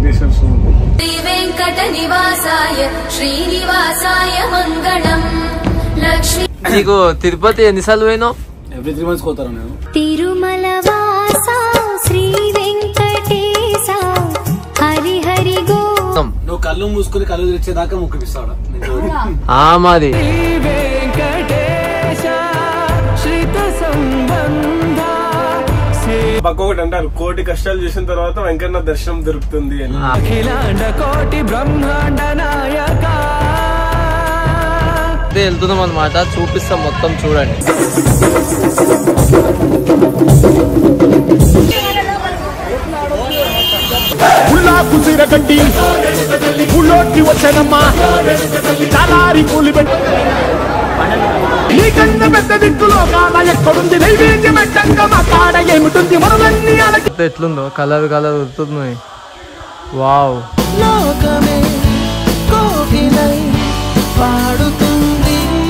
వెంకటేశ్వర స్వామి. శ్రీ వెంకట నివాసాయ శ్రీనివాసాయ మంగళం. లక్ష్మీ. నీకు తిరుపతి ఎన్నిసార్లు పోయినావు? ఎవ్రీ 3 months పోతాను నేను. తిరుమల వాసా శ్రీ వెంకటేశ హరి హరి గో. నువ్వు కళ్ళు మూసుకుని కళ్ళు తెరిచేదాకా ముక్కిపిస్తాడు మాది పక్కొకటి అంటారు, కోటి కష్టాలు చేసిన తర్వాత వెంకన్న దర్శనం దొరుకుతుంది అని. అఖిలాండ కోటి బ్రహ్మాండ నాయక వెళ్తున్నాం అన్నమాట, చూపిస్తాం మొత్తం చూడండి. ఎట్లుందో కలర్ కలర్ వస్తుంది. వావ్,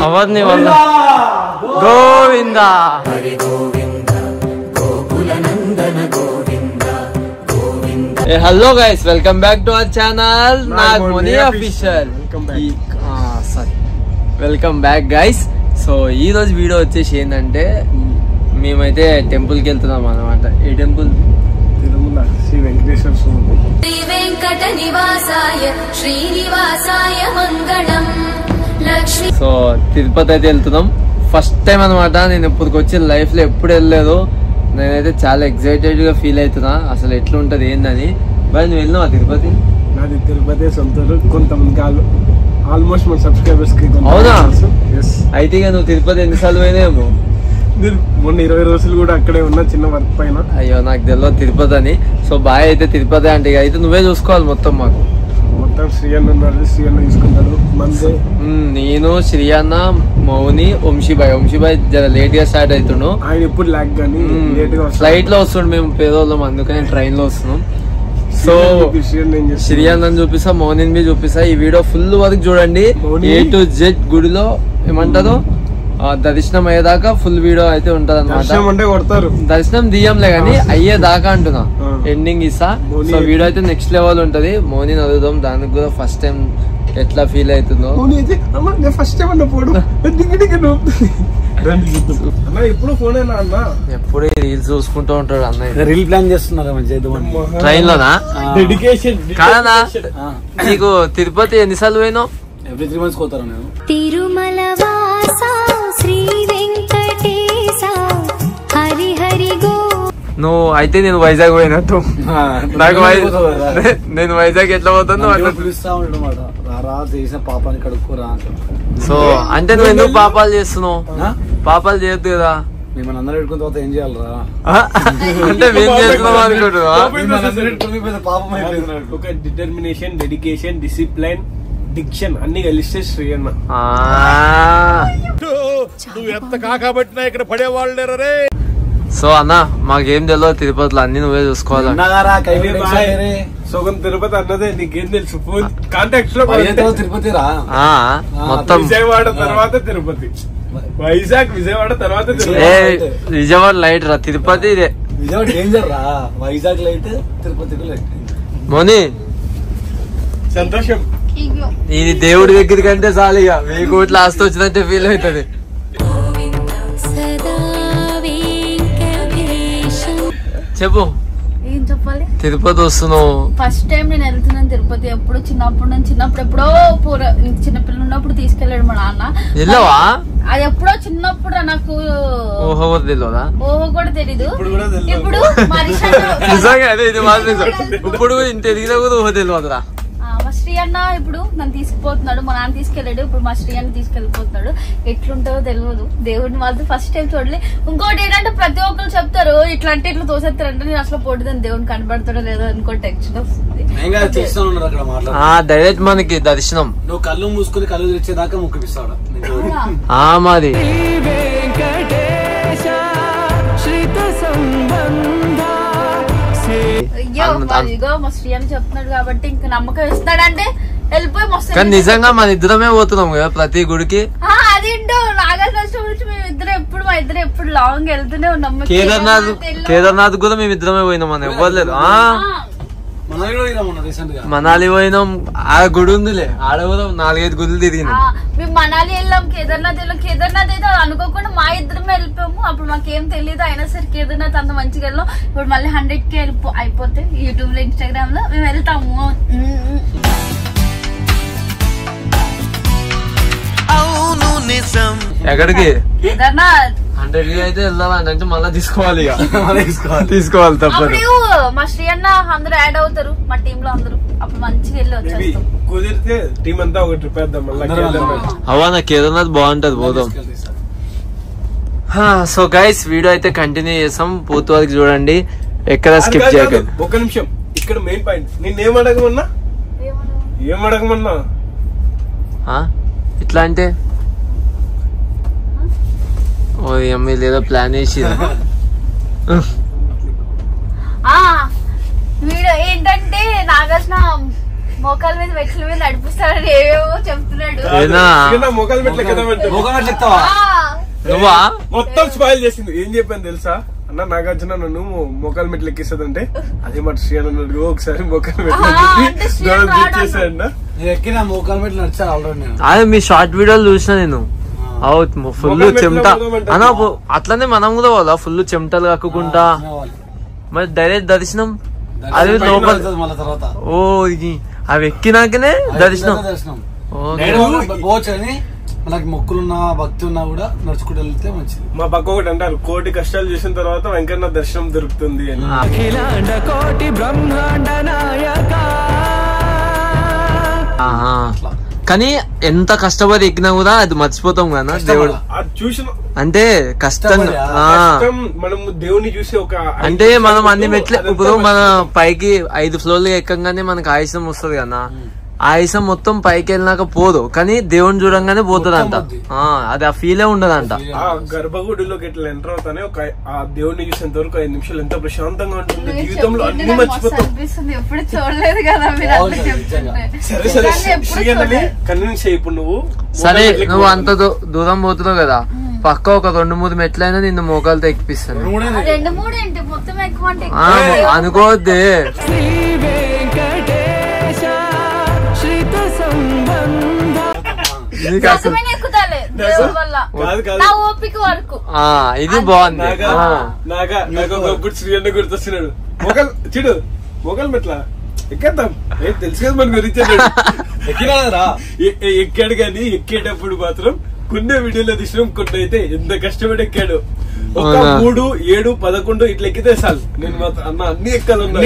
అవన్నీ వల్ల Govinda. Hello guys, welcome back to our channel Nagamani official. Welcome back guys. So ఈ రోజు వీడియో వచ్చేసి ఏంటంటే, మేమైతే టెంపుల్ కి వెళ్తున్నాం అన్నమాట. ఏ టెంపుల్? తిరుమల శ్రీ వెంకటేశ్వర స్వామి. శ్రీ వెంకట నివాసాయ శ్రీనివాసాయ మంగళం. లక్ష్మీ. సో తిరుపతి అయితే వెళ్తున్నాం. ఫస్ట్ టైం అనమాట. నేను ఇప్పటికి వచ్చి లైఫ్ లో ఎప్పుడు వెళ్ళలేదు. నేనైతే చాలా ఎక్సైటెడ్ గా ఫీల్ అవుతున్నా, అసలు ఎట్లుంటది ఏందని. బాయ్, నువ్వు వెళ్ళినావా తిరుపతి? నాది తిరుపతి సొంతూరు. కొంతమంది ఆల్మోస్ట్ మన సబ్స్క్రైబర్స్ కి. అవునా? అయితే ఇక నువ్వు తిరుపతి ఎన్నిసార్లు పోయినాయేమో. మొన్న 20 రోజులు కూడా అక్కడే ఉన్నా, చిన్న వర్క్ పైన. అయ్యో, నాకు తెలియదు తిరుపతి అని. సో బాయ్ అయితే తిరుపతి అంటే ఇక అయితే నువ్వే చూసుకోవాలి మొత్తం. మాకు మొత్తం శ్రీ అన్న ఉన్నాడు, శ్రీ అన్న తీసుకుంటాడు. నేను, శ్రీ అన్న, మౌని, వంశీబాయ్ జర లేట్ గా స్టార్ట్ అవుతుండు. ఆయన ఇప్పుడు లాగ్ గానీ ఫ్లైట్ లో వస్తుండు, మేము పేదోళ్ళం, అందుకని ట్రైన్ లో వస్తున్నాం. సో శ్రీ అన్నని చూపిస్తా, మౌనిని బి చూపిస్తా. ఈ వీడియో ఫుల్ వరకు చూడండి. A to Z గుడిలో ఏమంటారు దర్శనం అయ్యేదాకా ఫుల్ వీడియో అయితే ఉంటది అన్నమాట. దర్శనం దియంలే గానీ అయ్యేదాకా అంటున్నా, ఎండింగ్ ఇస్తా. సో వీడియో అయితే నెక్స్ట్ లెవెల్ ఉంటది. మౌని అడుగుదాం, దానికి కూడా ఫస్ట్ టైం ఎట్లా ఫీల్ అవుతుందో. ఎప్పుడు రీల్స్ చూసుకుంటూ ఉంటాడు అన్నయ్య. రీల్ ప్లాన్ చేస్తున్నారు ట్రైన్ లోనా? డెడికేషన్ కాదన్నా. నీకు తిరుపతి ఎన్నిసార్లు పోయినావు? ఎవ్రీ 3 months పోతాను నేను. తిరుమల వాసా శ్రీ వెంకటేశ హరి హరి గో. నువ్వు అయితే నేను వైజాగ్ పోయినట్టు. నాకు నేను వైజాగ్ ఎట్లా పోతాను అట్లా పిలుస్తా ఉంటాడు. రారా చేసిన పాపాన్ని కడుక్కోరా. సో అంటే నువ్వు ఎందుకు పాపాలు చేస్తున్నావు? పాపాలు చేయొద్దు కదా. మిమ్మల్ని అందరూ పెట్టుకున్న తర్వాత ఏం చేయాలరా అంటే మేము చేస్తున్నాం అనుకుంటున్నా. ఒక డిటర్మినేషన్, డెడికేషన్, డిసిప్లైన్, డిక్షన్ అన్ని కలిస్తే శ్రీ అన్న. నువ్వు ఎంత కాకబట్టినా ఇక్కడ పడేవాళ్ళు రే. సో అన్న, మాకేం తెలియదు తిరుపతిలో, అన్ని నువ్వే చూసుకోవాలి. సోగం తిరుపతి అన్నదే నీకేం తెలుసు? ఫోన్ కాంటాక్ట్స్ లో తిరుపతి రా. మొత్తం విజయవాడ తర్వాత తిరుపతి, వైజాగ్ విజయవాడ తర్వాత విజయవాడ లైట్ రా, తిరుపతి ఇదే. విజయవాడ డేంజర్ రా, వైజాగ్ లైట్, తిరుపతి లైట్. మోని సంతోషం. ఇది దేవుడి దగ్గర కంటే చాలు, ఇక 1000 కోట్ల ఆస్తి వచ్చినట్టే ఫీల్ అవుతుంది. చెప్పు, ఏం చెప్పాలి? తిరుపతి వస్తున్నావు. ఫస్ట్ టైం నేను వెళ్తున్నాను తిరుపతి. ఎప్పుడు చిన్నప్పుడు ఎప్పుడో చిన్నపిల్లలు ఉన్నప్పుడు తీసుకెళ్లాడు మా నాన్న. వెళ్ళవా? అది ఎప్పుడో చిన్నప్పుడు నాకు ఓహో తెలియదా? ఓహో కూడా తెలీదు. ఇప్పుడు నిజంగా అదే, ఇది మాత్రం నిజం. ఇప్పుడు ఇంత ఎదిగినా కూడా ఓహో తెలియదురా. మా శ్రీ అన్న ఇప్పుడు నన్ను తీసుకుపోతున్నాడు, మా నాన్న తీసుకెళ్ళాడు, ఇప్పుడు మా శ్రీ అన్న తీసుకెళ్ళిపోతున్నాడు. ఎట్లుంటుందో తెలియదు. దేవుడిని మాత్రం ఫస్ట్ టైం చూడలే. ఇంకోటి ఏంటంటే ప్రతి ఒక్కరు చెప్తారు ఇట్లా అంటే ఇట్లా తోసేస్తారంటే, నేను అసలు పోటీదని దేవుడిని కనబడతాడో లేదో అనుకో టెన్షన్ వస్తుంది. డైరెక్ట్ మనకి దర్శనం. నువ్వు కళ్ళు మూసుకుని కళ్ళు తెరిచేదాకా ముక్కిపిస్తాడు మాది. ఇగో మా శ్రీ అని చెప్తున్నాడు కాబట్టి ఇంకా నమ్మకం ఇస్తాడంటే వెళ్ళిపోయి మస్తు. కానీ నిజంగా మన ఇద్దరమే పోతున్నాం కదా ప్రతి గుడికి. అదేంటో నాగార్జున మా ఇద్దరు ఎప్పుడు లాంగ్ వెళ్తూనే ఉన్నాం. కేదార్నాథ్ కూడా మేము ఇద్దరమే పోయినాం, మనం ఇవ్వలేదు. మనాలి పోయినాం. ఆ గుడి ఉందిలే, ఆడ కూడా 4-5 గుడులు తిరిగినాం. మేము మనాలి వెళ్ళాం, కేదార్నాథ్ వెళ్ళాం. కేదార్నాథ్ అయితే అనుకోకుండా మా ఇద్దరమే వెళ్ళిపోయాము. అప్పుడు మాకేం తెలియదు, అయినా సరే కేదార్నాథ్ అంత మంచిగా వెళ్ళాం. ఇప్పుడు మళ్ళీ 100K అయిపోతే యూట్యూబ్ లో, ఇన్స్టాగ్రామ్ లో మేము వెళ్తాము. ఎక్కడికి? కేదార్నాథ్ 100K అయితే వెళ్దామంటే మళ్ళీ తీసుకోవాలి, తీసుకోవాలి తప్పదు. మా శ్రీ అన్న అందరూ యాడ్ అవుతారు మా టీమ్ లో అందరూ, అప్పుడు మంచిగా వెళ్ళి వచ్చేస్తాం. కుదిరితే టీం అంతా ఒక ట్రిప్ వేద్దాం మళ్ళీ. అవా నాకు కేదార్నాథ్ బాగుంటది, పోదాం. సో గైస్ వీడియో అయితే కంటిన్యూ చేస్తాం, పూర్తి వరకు చూడండి, ఎక్కడ స్కిప్ చేయకండి. ఒక నిమిషం, ఇక్కడ మెయిన్ పాయింట్. నిన్నేం అడగమన్నా? ఏం అడగమన్నా? ఇట్లా అంటే ఓ అమ్మ ఏదో ప్లాన్ చేసి వీడియో ఏంటంటే నాగార్జున మోకాల మీద మెట్ల మీద నడిపిస్తాడని ఏవేవో చెప్తున్నాడు. నువ్వా మొత్తం స్పాయిల్ చేసింది. ఏం చెప్పాను తెలుసా అన్న? నాగార్జున నన్ను మోకాల మెట్లు ఎక్కిస్తుందంటే అదే మాట శ్రీ అన్నాడు. ఒకసారి మోకాల మెట్లు ఎక్కిన మోకాల మెట్లు నడిచాను ఆల్రెడీ. అదే మీ షార్ట్ వీడియోలు చూసిన నేను. ఫుల్ చెమట అన్నా, అట్లనే మనం కూడా పోదా ఫుల్ చెమటలు కక్కుకుంటా. మరి డైరెక్ట్ దర్శనం అది లోపల. ఓ అవి ఎక్కినాకనే దర్శనం. పోవచ్చని మనకి మొక్కులున్నా భక్తి ఉన్నా కూడా నడుచుకుంటూ వెళ్తే మంచిది. మా పక్క ఒకటి అంటారు, 1,000 కష్టాలు చేసిన తర్వాత వెంకన్న దర్శనం దొరుకుతుంది అని. అఖిలాండ కోటి బ్రహ్మాండ నాయక. కానీ ఎంత కష్టపడి ఎక్కినా కూడా అది మర్చిపోతాం కదా దేవుడు. చూసిన అంటే కష్టం మనం దేవుని చూసి ఒక అంటే మనం అన్ని మెట్లు ఇప్పుడు మన పైకి 5 ఫ్లోర్లు ఎక్కగానే మనకి ఆయుసం వస్తుంది కదా. ఆయుసం మొత్తం పైకి వెళ్ళినాక పోదు, కానీ దేవుని చూడంగానే పోతుందంట. అది ఆ ఫీలే ఉండదంట. ఆ గర్భగుడిలోకి ఎట్లా ఎంటర్ అవుతానే ఒక ఆ దేవుడిని చూసేంత వరకు 5 నిమిషాలు ఎంత ప్రశాంతంగా ఉంటుంది. జీవితంలో అన్ని మర్చిపోతాం. ఎప్పుడు చూడలేదు కదా మీరు. సరే సరే కన్విన్స్ అయ్యి ఇప్పుడు నువ్వు సరే నువ్వు అంత దూరం పోతున్నావు కదా, పక్క ఒక 2-3 మెట్లైనా నిన్ను మోకాలతో ఎక్కిపిస్తాను. 2-3 ఏంటి మొత్తం ఎక్కువ అంటే అనుకోవద్దే. ఇది బాగుంది. నాకు శ్రీ అన్న గుర్తొస్తున్నాడు. చూడు మొగల్ మెట్ల ఎక్కేద్దాం, తెలుసు కదా మన గురించి. ఎక్కాడు కానీ ఎక్కేటప్పుడు మాత్రం కొన్ని వీడియోలో తీసినాం, కొన్ని అయితే ఎంత కష్టపడి ఎక్కాడు. ఒక 3, 7, 11 ఇట్లా ఎక్కితే చాలు. నేను మాత్రం అన్న అన్ని ఎక్కాలన్నా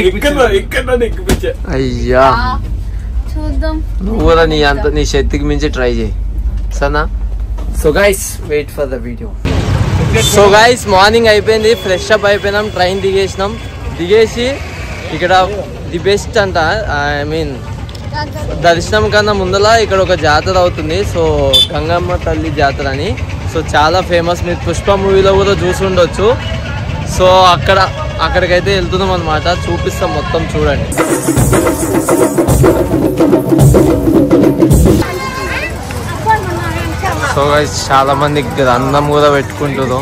ఎక్కడా ఎక్కిపించా. అయ్యా చూద్దాం, నువ్వు కూడా నీ శక్తికి మించి ట్రై చేయి సరేనా. So guys wait for the video. So guys morning అయిపోయింది, ఫ్రెష్ అప్ అయిపోయినాం, ట్రైన్ దిగేసి ఇక్కడ ది బెస్ట్ అంట. ఐ మీన్ దర్శనం కన్నా ముందల ఇక్కడ ఒక జాతర అవుతుంది. సో గంగమ్మ తల్లి జాతర అని. సో చాలా ఫేమస్, మీరు పుష్ప మూవీలో కూడా చూసి ఉండొచ్చు. సో అక్కడికైతే వెళ్తున్నాం అనమాట, చూపిస్తాం మొత్తం చూడండి. సో గైస్ చాలా మంది అన్నం కూడా పెట్టుకుంటారు.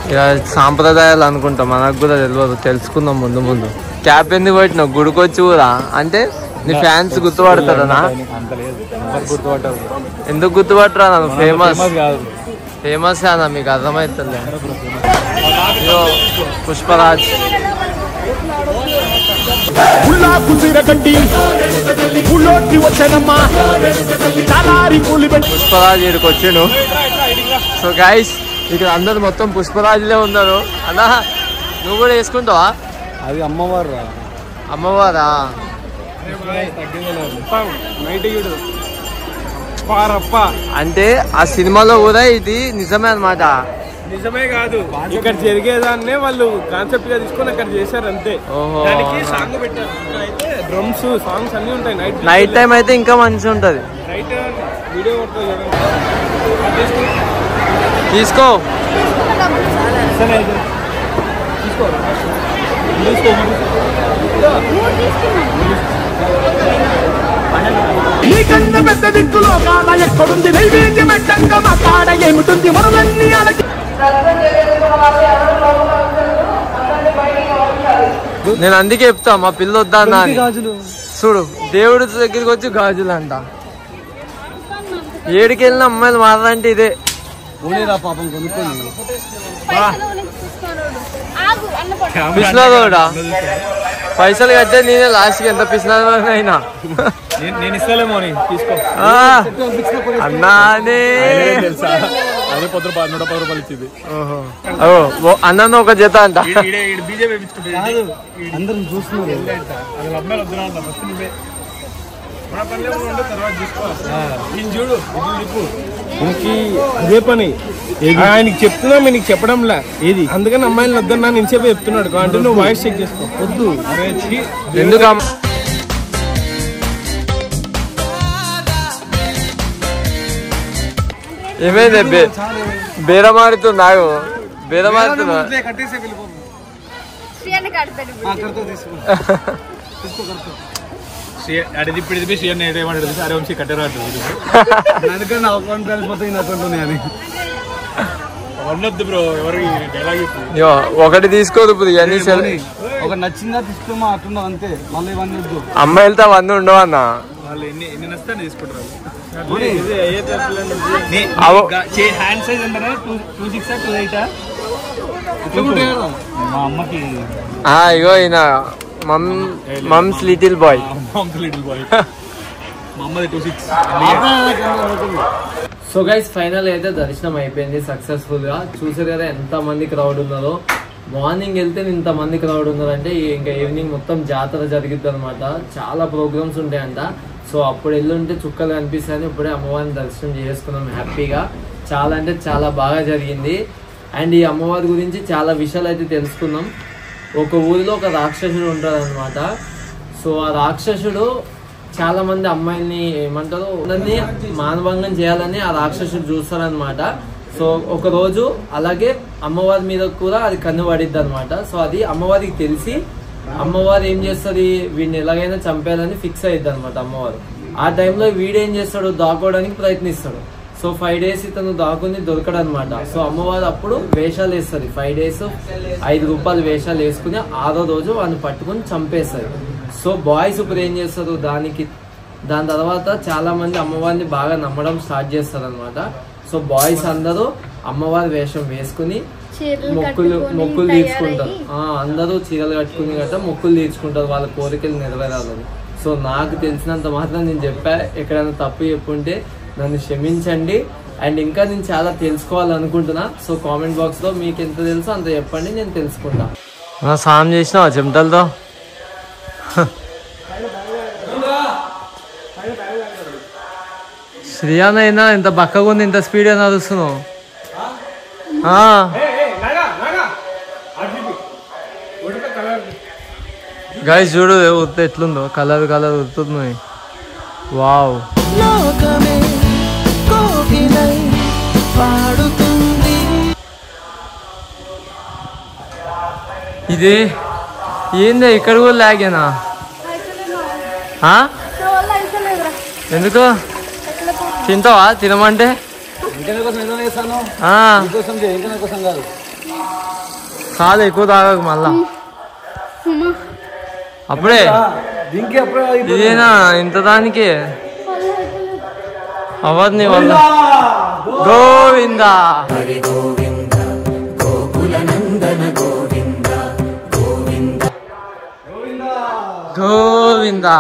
ఇక సాంప్రదాయాలు అనుకుంటాం, మనకు కూడా తెలియదు, తెలుసుకుందాం ముందు. క్యాప్ ఎందుకు పెట్టినావు? గుడికొచ్చి కూడా అంటే నీ ఫ్యాన్స్ గుర్తుపడతారనా? ఎందుకు గుర్తుపట్టరా? ఫేమస్ అన్న, మీకు అర్థమవుతుంది. పుష్పరాజ్ పుష్పరాజ్ ఇక్కడికి వచ్చిండు. సో గైస్ ఇక్కడ అందరు మొత్తం పుష్పరాజులే ఉన్నారు. అన్నా నువ్వు కూడా వేసుకుంటావా? అది అమ్మవారా? అంటే ఆ సినిమాలో కూడా ఇది నిజమే అన్నమాట. నిజమే కాదు, ఇక్కడ జరిగేదాన్నే వాళ్ళు కాన్సెప్ట్ గా తీసుకొని అక్కడ చేశారు అంతే. దానికి సాంగ్ పెట్టారు, అయితే డ్రమ్స్ సాంగ్స్ అన్ని ఉంటాయి. నైట్ టైం అయితే ఇంకా మంచిగా ఉంటది. నైట్ వీడియో తీసుకో. నీకన్నా పెద్ద దిక్కులో కాడ ఎక్కడుంది? నైవేద్యం పెట్టంగా మా కాడ ఏమిటుంది? మనలన్నీ నేను అందుకే చెప్తా మా పిల్ల వద్దా అన్న అని. చూడు దేవుడి దగ్గరికి వచ్చి గాజులు అంట. ఏడికి వెళ్ళిన అమ్మాయిలు మారాలంటే ఇదే. పాపం కొనుక్కొని పిసినాదోడా పైసలు కట్టే నేనే లాస్ట్కి ఎంత పిసినాదో అయినా నేను ఇస్తాలేమో తీసుకో అన్నానే తెలుసా. అదే 110 రూపాయలు ఇచ్చింది. అన్న ఒక జత అంట. అందరం చూస్తున్నారు. చూడు ఇంకి అదే పని ఆయనకి చెప్తున్నా నీకు చెప్పడంలా ఏది అందుకని అమ్మాయిని వద్దన్నా నేను చెప్పి చెప్తున్నాడు. అంటే నువ్వు వాయిస్ చెక్ చేసుకో. వద్దు ఎందుకు ఏమైంది బేరమారుతుంది నాకు బేరమారుతున్నా. అడిది ఇప్పుడు అరే వంశీ కట్టరా అందుకని నా అకౌంట్ బ్యాలెన్స్ మొత్తం ఈ అకౌంట్ ఉన్నాయని వన్నొద్దు బ్రో. ఎవరికి ఒకటి తీసుకోదు ఇప్పుడు ఇవన్నీ ఒక నచ్చిందా తీసుకోమా అట్లున్నావు అంతే. మళ్ళీ ఇవన్నీ వద్దు. అమ్మాయిలతో అవన్నీ ఉండవు అన్న. వాళ్ళు ఎన్ని నస్తాను తీసుకుంటారు. హ్యాండ్ సైజ్ అంటే 2.6 2.8 మా అమ్మకి. ఇగో ఈయన మమ్స్ లిటిల్ బాయ్. మా అమ్మది 2.6. సో గైస్ ఫైనల్ అయితే దర్శనం అయిపోయింది సక్సెస్ఫుల్ గా. చూసారు కదా ఎంత మంది క్రౌడ్ ఉన్నారో. మార్నింగ్ వెళ్తే ఇంత మంది క్రౌడ్ ఉన్నారంటే ఇంకా ఈవినింగ్ మొత్తం జాతర జరిగిద్ది అనమాట. చాలా ప్రోగ్రామ్స్ ఉంటాయంట. సో అప్పుడు వెళ్ళుంటే చుక్కలు కనిపిస్తాయని ఇప్పుడే అమ్మవారిని దర్శనం చేసుకున్నాం హ్యాపీగా. చాలా అంటే చాలా బాగా జరిగింది. అండ్ ఈ అమ్మవారి గురించి చాలా విషయాలు అయితే తెలుసుకున్నాం. ఒక ఊరిలో ఒక రాక్షసుడు ఉంటాడు అనమాట. సో ఆ రాక్షసుడు చాలా మంది అమ్మాయిల్ని ఏమంటారు అందరినీ మానభంగం చేయాలని ఆ రాక్షసుడు చూస్తారనమాట. సో ఒక రోజు అలాగే అమ్మవారి మీద కూడా అది కన్ను పడిద్ది అనమాట. సో అది అమ్మవారికి తెలిసి అమ్మవారు ఏం చేస్తుంది, వీడిని ఎలాగైనా చంపేయాలని ఫిక్స్ అయ్యిద్ది అనమాట అమ్మవారు. ఆ టైంలో వీడేం చేస్తాడు, దాక్కోవడానికి ప్రయత్నిస్తాడు. సో 5 days ఇతను దాక్కుని దొరకడు అనమాట. సో అమ్మవారు అప్పుడు వేషాలు వేస్తుంది. 5 days 5 రూపాయలు వేషాలు వేసుకుని 6వ రోజు వాడిని పట్టుకుని చంపేస్తారు. సో బాయ్స్ ఇప్పుడు ఏం చేస్తారు, దాని తర్వాత చాలా మంది అమ్మవారిని బాగా నమ్మడం స్టార్ట్ చేస్తారు అనమాట. సో బాయ్స్ అందరూ అమ్మవారి వేషం వేసుకుని మొక్కులు తీర్చుకుంటారు. అందరూ చీరలు కట్టుకుని గట్రా మొక్కులు తీర్చుకుంటారు వాళ్ళ కోరికలు నెరవేరాలని. సో నాకు తెలిసినంత మాత్రం నేను చెప్పా. ఎక్కడైనా తప్పు చెప్పుంటే నన్ను క్షమించండి. అండ్ ఇంకా నేను చాలా తెలుసుకోవాలనుకుంటున్నా. సో కామెంట్ బాక్స్ లో మీకు ఎంత తెలుసో అంత చెప్పండి, నేను తెలుసుకుంటా. సాయం చేసినావా చెమటలతో? శ్రీయానైనా ఎంత బక్కగా ఉంది, ఇంత స్పీడ్గా నడుస్తున్నావు. గైస్ చూడు ఎట్లుందో, కలర్ ఉడుతుంది. వావ్, ఇది ఏందా ఇక్కడ కూడా లాగేనా? ఎందుకు తింటావా? తినమంటే కాదు, ఎక్కువ తాగకు మళ్ళా. అప్పుడే ఇదేనా ఇంత దానికి అవ్వదు నీ వల్ల. గోవిందా గోవిందా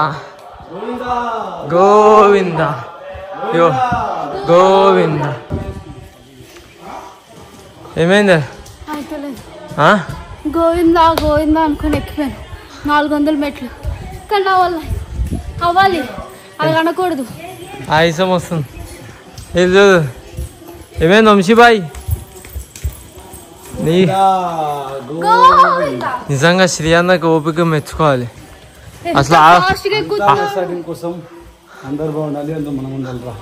గోవిందా యో గోవింద. ఏమైంది? గోవిందా గోవిందా అనుకుని ఎక్కిపోయాను 400 మెట్లు. కానీ నా వల్ల అవ్వాలి, అది అనకూడదు. ఆయుసం వస్తుంది. ఇది చూడు ఏమైంది వంశీబాయ్? నిజంగా శ్రీయాన్నకి ఓపిక మెచ్చుకోవాలి. అసలు కోసం అందరు బాగుండాలి, అందరూ మనం ఉండాలిరా.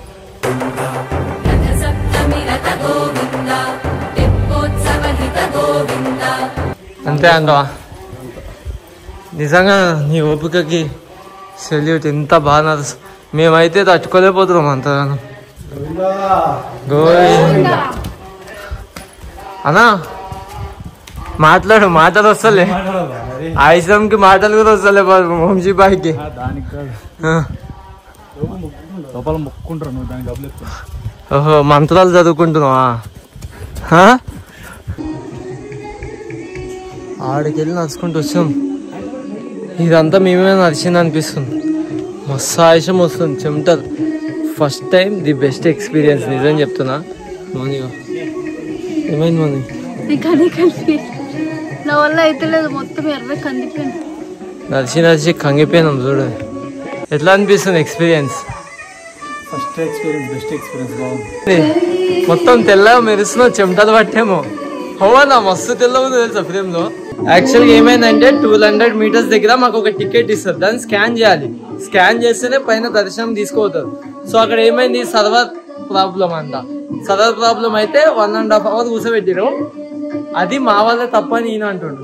అంతే అంటవా? నిజంగా నీ ఓపికకి సెల్యూట్. ఎంత బాగా మేమైతే తట్టుకోలేకపోతున్నాం అంతగానో. గోవింద అన్నా మాటలు వస్తలే ఆయుషంకి మాటలు కూడా వస్తలే వంశీబాయికి లోపల మొక్కుంటారు నువ్వు దానికి డబ్బులు ఎక్కువ. ఓహో మంత్రాలు చదువుకుంటున్నావా? ఆడికెళ్ళి నడుచుకుంటూ వచ్చాం. ఇదంతా మేమే నడిచింది అనిపిస్తుంది. మస్తు ఆయుషం వస్తుంది, చెమటలు. First time the best experience, నిజం చెప్తున్నా. మోనిగా ఏమైంది మోని? నా వల్ల అయితే లేదు, మొత్తం ఎర్ర కందిపోయింది. నడిచి కంగిపోయినాం చూడు. ఎట్లా అనిపిస్తుంది experience? First experience best experience బాగుంది. మొత్తం తెల్లగా మెరుస్తున్నావు, చెమటలు పట్టేమో. అవునా మస్తు తెల్లగా ఉంది తెలుసా ఫ్రేమ్ లో. యాక్చువల్గా ఏమైందంటే 200 మీటర్స్ దగ్గర మాకు ఒక టికెట్ ఇస్తారు, దాన్ని స్కాన్ చేయాలి. స్కాన్ చేస్తేనే పైన దర్శనం తీసుకోవతారు. సో అక్కడ ఏమైంది, సర్వర్ ప్రాబ్లం అంట. సర్వర్ ప్రాబ్లం అయితే 1.5 hours కూర్చోబెట్టిరు. అది మా వాళ్ళే తప్పని ఈయన అంటుండ్రు.